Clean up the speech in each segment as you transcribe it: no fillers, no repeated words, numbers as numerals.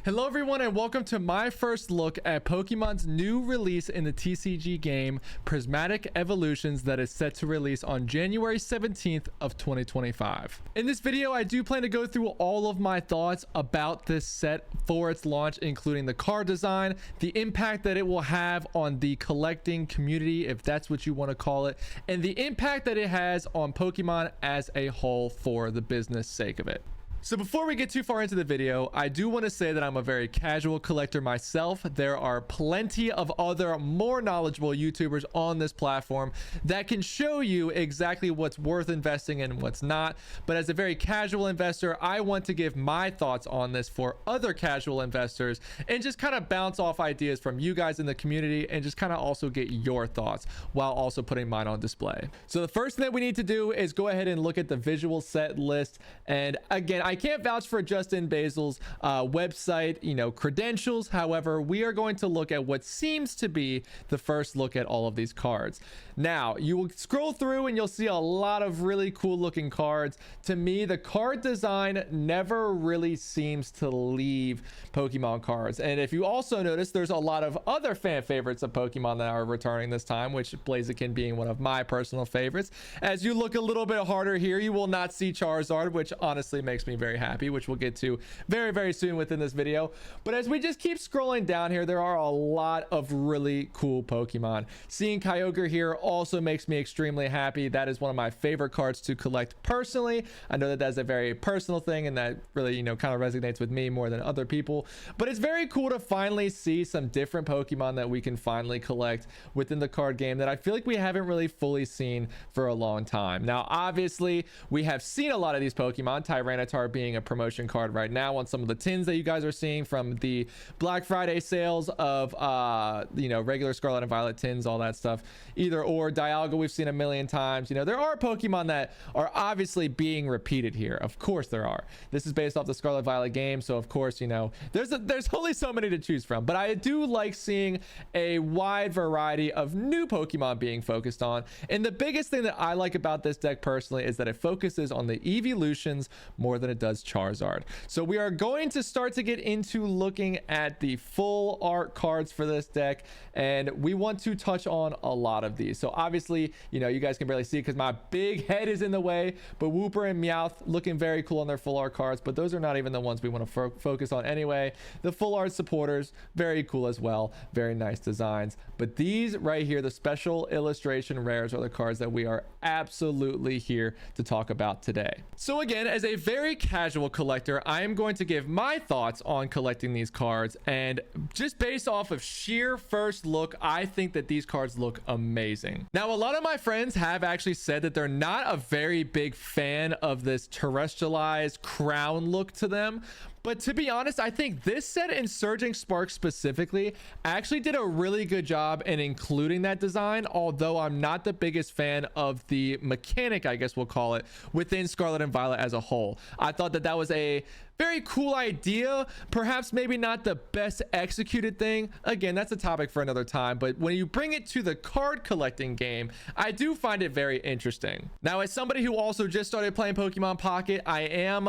Hello everyone and welcome to my first look at Pokemon's new release in the TCG game, Prismatic Evolutions, that is set to release on January 17th of 2025. In this video, I do plan to go through all of my thoughts about this set for its launch, including the card design, the impact that it will have on the collecting community, if that's what you want to call it, and the impact that it has on Pokemon as a whole for the business sake of it. So before we get too far into the video, I do want to say that I'm a very casual collector myself. There are plenty of other more knowledgeable YouTubers on this platform that can show you exactly what's worth investing in and what's not. But as a very casual investor, I want to give my thoughts on this for other casual investors and just kind of bounce off ideas from you guys in the community and just kind of also get your thoughts while also putting mine on display. So the first thing that we need to do is go ahead and look at the visual set list. And again, I can't vouch for Justin Basil's website, credentials. However, we are going to look at what seems to be the first look at all of these cards. Now, you will scroll through and you'll see a lot of really cool looking cards. To me, the card design never really seems to leave Pokemon cards. And if you also notice, there's a lot of other fan favorites of Pokemon that are returning this time, which Blaziken being one of my personal favorites. As you look a little bit harder here, you will not see Charizard, which honestly makes me very happy, which we'll get to very, very soon within this video. But as we just keep scrolling down here, there are a lot of really cool Pokemon. Seeing Kyogre here also makes me extremely happy. That is one of my favorite cards to collect personally. I know that that's a very personal thing and that really, kind of resonates with me more than other people. But it's very cool to finally see some different Pokemon that we can finally collect within the card game that I feel like we haven't really fully seen for a long time. Now, obviously, we have seen a lot of these Pokemon, Tyranitar being a promotion card right now on some of the tins that you guys are seeing from the Black Friday sales of regular Scarlet and Violet tins, all that stuff. Either or. Dialga we've seen a million times. There are Pokemon that are obviously being repeated here. Of course there are. This is based off the Scarlet Violet game, so of course there's only so many to choose from. But I do like seeing a wide variety of new Pokemon being focused on. And the biggest thing that I like about this deck personally is that it focuses on the evolutions more than it does Charizard. So we are going to start to get into looking at the full art cards for this deck, and we want to touch on a lot of these. So obviously, you guys can barely see because my big head is in the way, but Wooper and Meowth looking very cool on their full art cards, but those are not even the ones we want to focus on anyway. The full art supporters, very cool as well. Very nice designs. But these right here, the special illustration rares, are the cards that we are absolutely here to talk about today. So again, as a very casual collector, I am going to give my thoughts on collecting these cards, and just based off of sheer first look, I think that these cards look amazing. Now, a lot of my friends have actually said that they're not a very big fan of this terrestrialized crown look to them. But to be honest, I think this set in Surging Spark specifically actually did a really good job in including that design, although I'm not the biggest fan of the mechanic, I guess we'll call it, within Scarlet and Violet as a whole. I thought that that was a very cool idea, perhaps maybe not the best executed thing. Again, that's a topic for another time, but when you bring it to the card collecting game, I do find it very interesting. Now, as somebody who also just started playing Pokemon Pocket, I am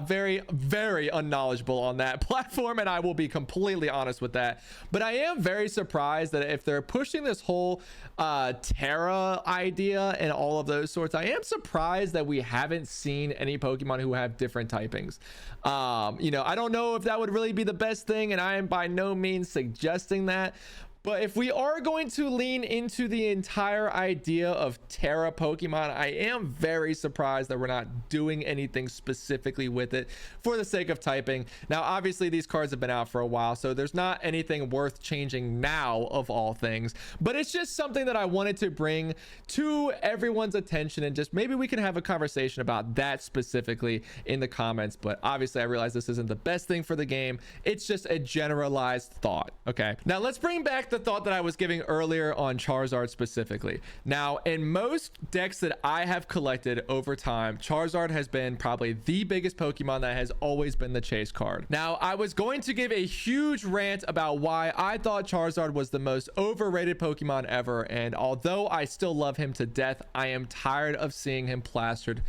very, very unknowledgeable on that platform, and I will be completely honest with that. But I am very surprised that if they're pushing this whole Terra idea and all of those sorts, I am surprised that we haven't seen any Pokemon who have different typings. I don't know if that would really be the best thing, and I am by no means suggesting that. But if we are going to lean into the entire idea of Terra Pokemon, I am very surprised that we're not doing anything specifically with it for the sake of typing. Now, obviously, these cards have been out for a while, so there's not anything worth changing now of all things. But it's just something that I wanted to bring to everyone's attention, and just maybe we can have a conversation about that specifically in the comments. But obviously, I realize this isn't the best thing for the game. It's just a generalized thought. Okay, now let's bring back the thought that I was giving earlier on Charizard specifically. Now, in most decks that I have collected over time, Charizard has been probably the biggest Pokemon that has always been the chase card. Now, I was going to give a huge rant about why I thought Charizard was the most overrated Pokemon ever, and although I still love him to death, I am tired of seeing him plastered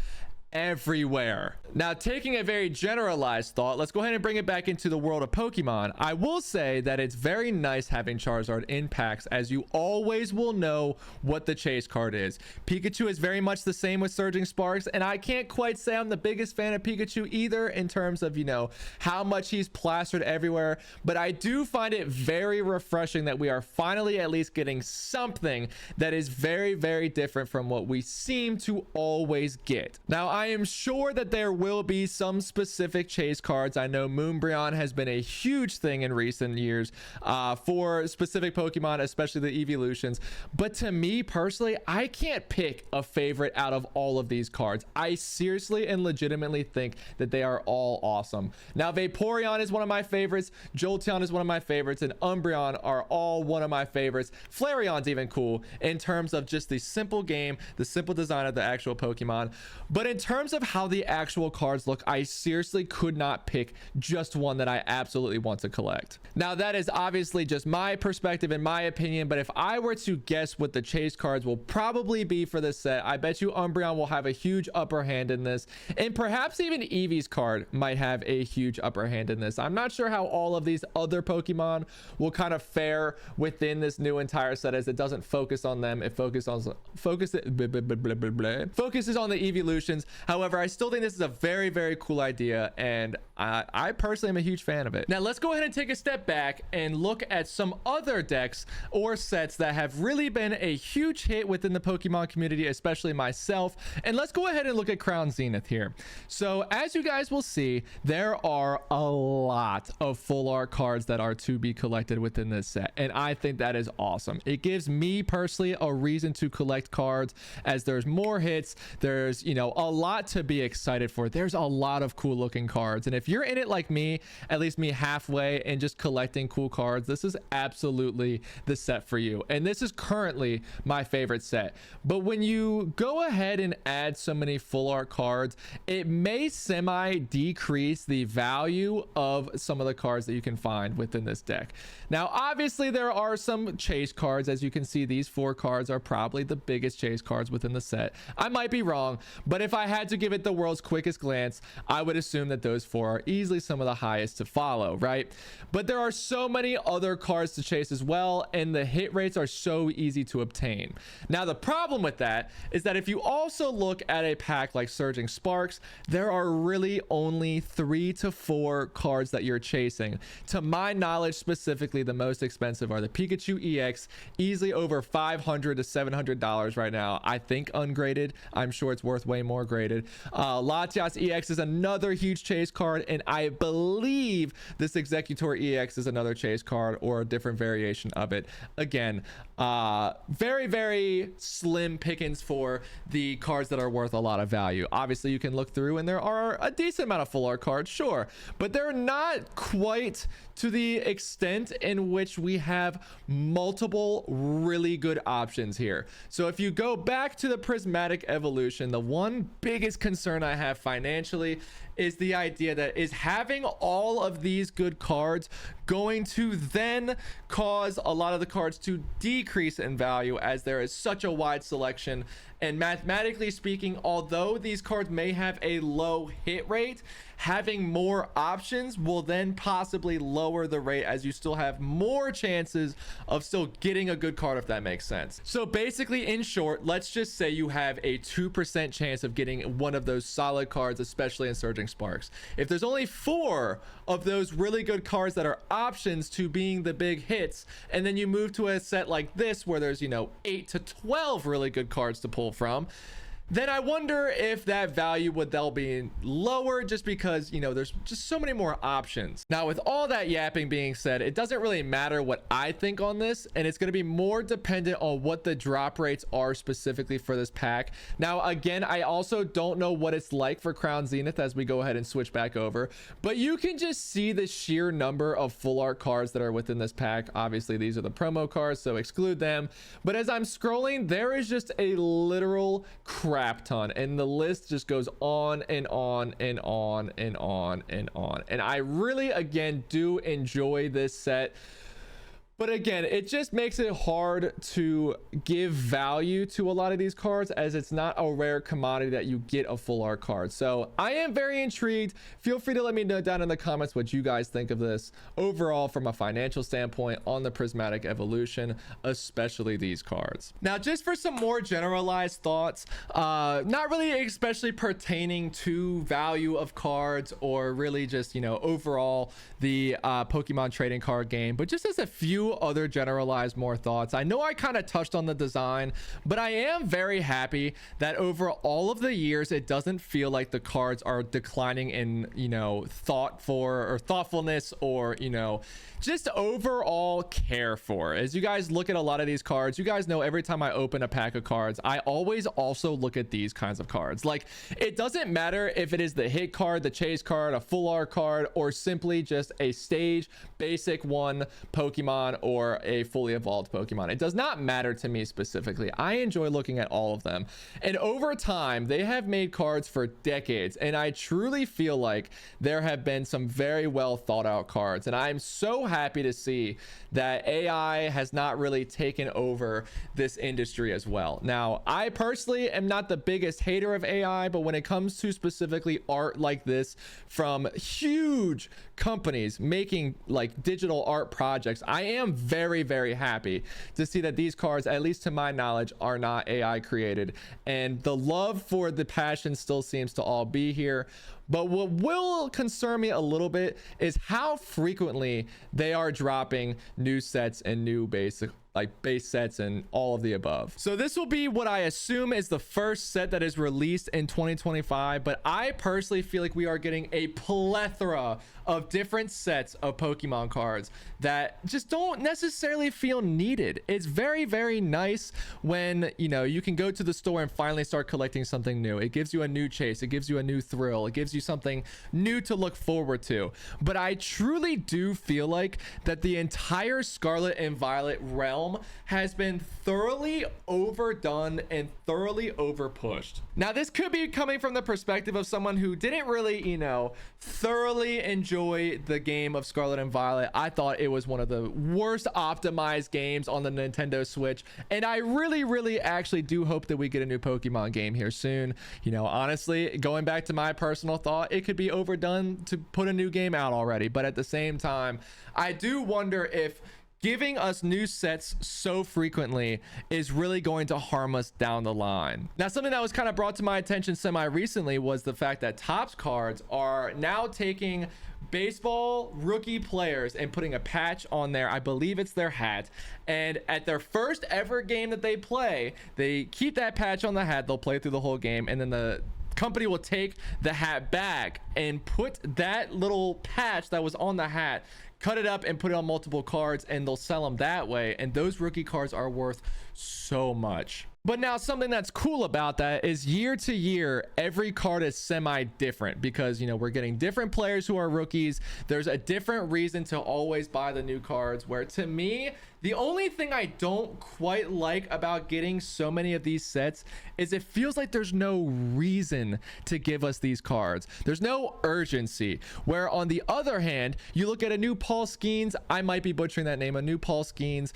everywhere. Now, taking a very generalized thought, let's go ahead and bring it back into the world of Pokemon. I will say that it's very nice having Charizard in packs, as you always will know what the chase card is. Pikachu is very much the same with Surging Sparks, and I can't quite say I'm the biggest fan of Pikachu either in terms of, you know, how much he's plastered everywhere, but I do find it very refreshing that we are finally at least getting something that is very, very different from what we seem to always get. Now, I am sure that there will be some specific chase cards. I know Moonbreon has been a huge thing in recent years for specific Pokemon, especially the evolutions, but to me personally, I can't pick a favorite out of all of these cards. I seriously and legitimately think that they are all awesome. Now, Vaporeon is one of my favorites, Jolteon is one of my favorites, and Umbreon are all one of my favorites. Flareon's even cool in terms of just the simple game, the simple design of the actual Pokemon. But in terms of how the actual cards look, I seriously could not pick just one that I absolutely want to collect. Now, that is obviously just my perspective and my opinion, but if I were to guess what the chase cards will probably be for this set, I bet you Umbreon will have a huge upper hand in this, and perhaps even Eevee's card might have a huge upper hand in this. I'm not sure how all of these other Pokemon will kind of fare within this new entire set, as it doesn't focus on them. It focuses on the evolutions. However, I still think this is a very, very cool idea, and I personally am a huge fan of it. Now, let's go ahead and take a step back and look at some other decks or sets that have really been a huge hit within the Pokemon community, especially myself. And let's go ahead and look at Crown Zenith here. So as you guys will see, there are a lot of full art cards that are to be collected within this set, and I think that is awesome. It gives me personally a reason to collect cards, as there's more hits, there's, you know, a lot to be excited for. There's a lot of cool looking cards, and if you're in it like me, at least me halfway, and just collecting cool cards, this is absolutely the set for you. And this is currently my favorite set. But when you go ahead and add so many full art cards, it may semi decrease the value of some of the cards that you can find within this deck. Now, obviously there are some chase cards. As you can see, these 4 cards are probably the biggest chase cards within the set. I might be wrong, but if I had to give it the world's quickest glance, I would assume that those 4 are easily some of the highest to follow, right? But there are so many other cards to chase as well, and the hit rates are so easy to obtain. Now, the problem with that is that if you also look at a pack like Surging Sparks, there are really only 3 to 4 cards that you're chasing. To my knowledge, specifically, the most expensive are the Pikachu EX, easily over $500 to $700 right now. I think ungraded. I'm sure it's worth way more graded. Latias EX is another huge chase card, and I believe this Executor EX is another chase card or a different variation of it. Again, very, very slim pickings for the cards that are worth a lot of value. Obviously, you can look through and there are a decent amount of full art cards, sure, but they're not quite to the extent in which we have multiple really good options here. So if you go back to the Prismatic Evolution, the one biggest concern I have financially is the idea that is having all of these good cards going to then cause a lot of the cards to decrease in value, as there is such a wide selection. And mathematically speaking, although these cards may have a low hit rate, having more options will then possibly lower the rate, as you still have more chances of still getting a good card, if that makes sense. So basically, in short, let's just say you have a 2% chance of getting one of those solid cards, especially in Surging Sparks. If there's only 4 of those really good cards that are options to being the big hits, and then you move to a set like this where there's, you know, 8 to 12 really good cards to pull from, then I wonder if that value would they'll be lower, just because, you know, there's just so many more options. Now, with all that yapping being said, it doesn't really matter what I think on this, and it's going to be more dependent on what the drop rates are specifically for this pack. Now, again, I also don't know what it's like for Crown Zenith as we go ahead and switch back over, but you can just see the sheer number of full art cards that are within this pack. Obviously, these are the promo cards, so exclude them. But as I'm scrolling, there is just a literal crap ton, and the list just goes on and on and on and on and on. And I really, again, do enjoy this set, But again, it just makes it hard to give value to a lot of these cards, as it's not a rare commodity that you get a full art card. So I am very intrigued. Feel free to let me know down in the comments what you guys think of this overall from a financial standpoint on the Prismatic Evolution, especially these cards. Now, just for some more generalized thoughts, not really especially pertaining to value of cards or really just, you know, overall the Pokemon trading card game, but just as a few other generalized more thoughts. I know I kind of touched on the design, but I am very happy that over all of the years it doesn't feel like the cards are declining in, you know, thoughtfulness or, you know, just overall care for. As you guys look at a lot of these cards, you guys know every time I open a pack of cards, I always also look at these kinds of cards. Like, it doesn't matter if it is the hit card, the chase card, a full art card, or simply just a stage basic one Pokemon or a fully evolved Pokemon. It does not matter to me specifically. I enjoy looking at all of them. And over time, they have made cards for decades. And I truly feel like there have been some very well thought out cards. And I'm so happy to see that AI has not really taken over this industry as well. Now, I personally am not the biggest hater of AI, but when it comes to specifically art like this from huge companies making like digital art projects, I am very, very happy to see that these cards, at least to my knowledge, are not AI created. And the love for the passion still seems to all be here. But what will concern me a little bit is how frequently they are dropping new sets and new base sets and all of the above. So this will be what I assume is the first set that is released in 2025, but I personally feel like we are getting a plethora of different sets of Pokemon cards that just don't necessarily feel needed. It's very, very nice when, you know, you can go to the store and finally start collecting something new. It gives you a new chase, it gives you a new thrill, it gives you something new to look forward to. But I truly do feel like that the entire Scarlet and Violet realm has been thoroughly overdone and thoroughly overpushed. Now, this could be coming from the perspective of someone who didn't really, you know, thoroughly enjoy the game of Scarlet and Violet. I thought it was one of the worst optimized games on the Nintendo Switch, and I really actually do hope that we get a new Pokemon game here soon. You know, honestly, going back to my personal thought, it could be overdone to put a new game out already, but at the same time, I do wonder if giving us new sets so frequently is really going to harm us down the line. Now, something that was kind of brought to my attention semi-recently was the fact that Topps cards are now taking baseball rookie players and putting a patch on their, I believe it's their hat, and at their first ever game that they play, they keep that patch on the hat. They'll play through the whole game, and then the company will take the hat back and put that little patch that was on the hat, cut it up and put it on multiple cards, and they'll sell them that way. And those rookie cards are worth so much. But now, something that's cool about that is year to year, every card is semi different because, you know, we're getting different players who are rookies. There's a different reason to always buy the new cards, where to me, the only thing I don't quite like about getting so many of these sets is it feels like there's no reason to give us these cards. There's no urgency. Where on the other hand, you look at a new Paul Skeens, I might be butchering that name, a new Paul Skeens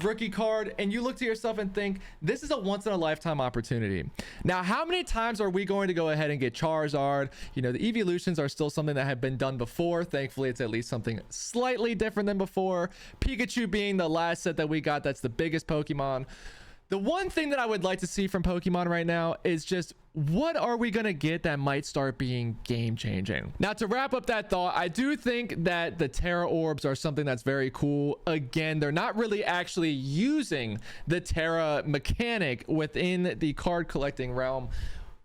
rookie card, and you look to yourself and think, this is a once in a lifetime opportunity. Now, how many times are we going to go ahead and get Charizard? You know, the evolutions are still something that have been done before. Thankfully, it's at least something slightly different than before. Pikachu being the last set that we got, that's the biggest Pokemon. The one thing that I would like to see from Pokemon right now is just, what are we going to get that might start being game changing? Now, to wrap up that thought, I do think that the Terra Orbs are something that's very cool. Again, they're not really actually using the Terra mechanic within the card collecting realm,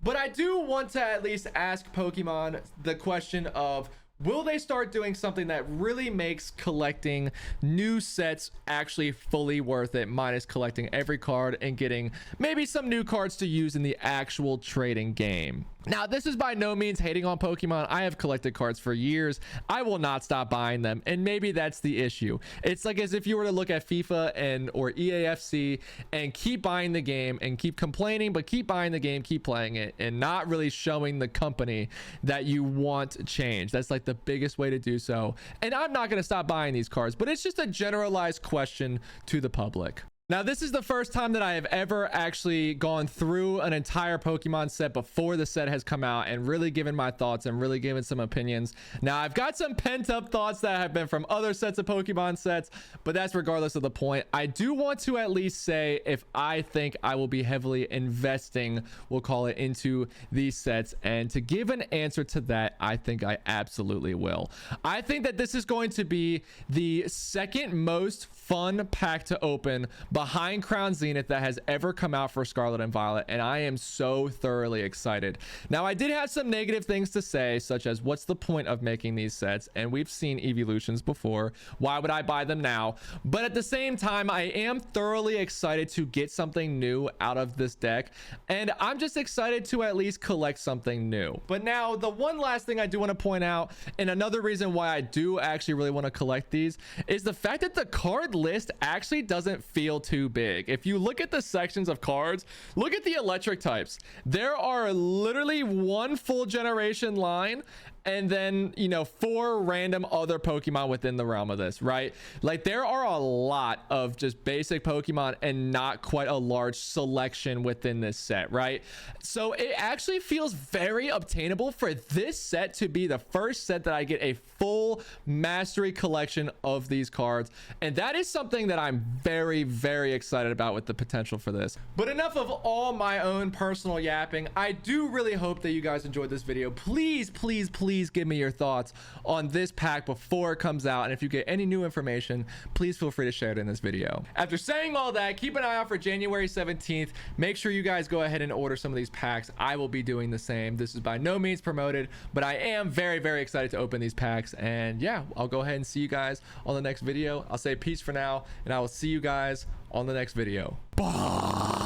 but I do want to at least ask Pokemon the question of, will they start doing something that really makes collecting new sets actually fully worth it, minus collecting every card and getting maybe some new cards to use in the actual trading game? Now, this is by no means hating on Pokemon. I have collected cards for years. I will not stop buying them, and maybe that's the issue. It's like as if you were to look at FIFA and or EAFC and keep buying the game and keep complaining, but keep buying the game, keep playing it, and not really showing the company that you want change. That's like the biggest way to do so. And I'm not going to stop buying these cards, but it's just a generalized question to the public. Now, this is the first time that I have ever actually gone through an entire Pokemon set before the set has come out and really given my thoughts and really given some opinions. Now, I've got some pent-up thoughts that have been from other sets of Pokemon sets, but that's regardless of the point. I do want to at least say if I think I will be heavily investing, we'll call it, into these sets. And to give an answer to that, I think I absolutely will. I think that this is going to be the second most fun pack to open behind Crown Zenith that has ever come out for Scarlet and Violet, and I am so thoroughly excited. Now, I did have some negative things to say, such as what's the point of making these sets, and we've seen Evolutions before. Why would I buy them now? But at the same time, I am thoroughly excited to get something new out of this deck, and I'm just excited to at least collect something new. But now, the one last thing I do want to point out, and another reason why I do actually really want to collect these, is the fact that the card list actually doesn't feel too big. If you look at the sections of cards, look at the electric types. There are literally one full generation line and then, you know, 4 random other Pokemon within the realm of this, right? Like, there are a lot of just basic Pokemon and not quite a large selection within this set, right? So it actually feels very obtainable for this set to be the first set that I get a full mastery collection of these cards, and that is something that I'm very, very excited about with the potential for this. But enough of all my own personal yapping. I do really hope that you guys enjoyed this video. Please, please, please give me your thoughts on this pack before it comes out, and if you get any new information, please feel free to share it in this video. After saying all that, keep an eye out for January 17th. Make sure you guys go ahead and order some of these packs. I will be doing the same. This is by no means promoted, but I am very, very excited to open these packs. And yeah, I'll go ahead and see you guys on the next video. I'll say peace for now, and I will see you guys on the next video. Bye.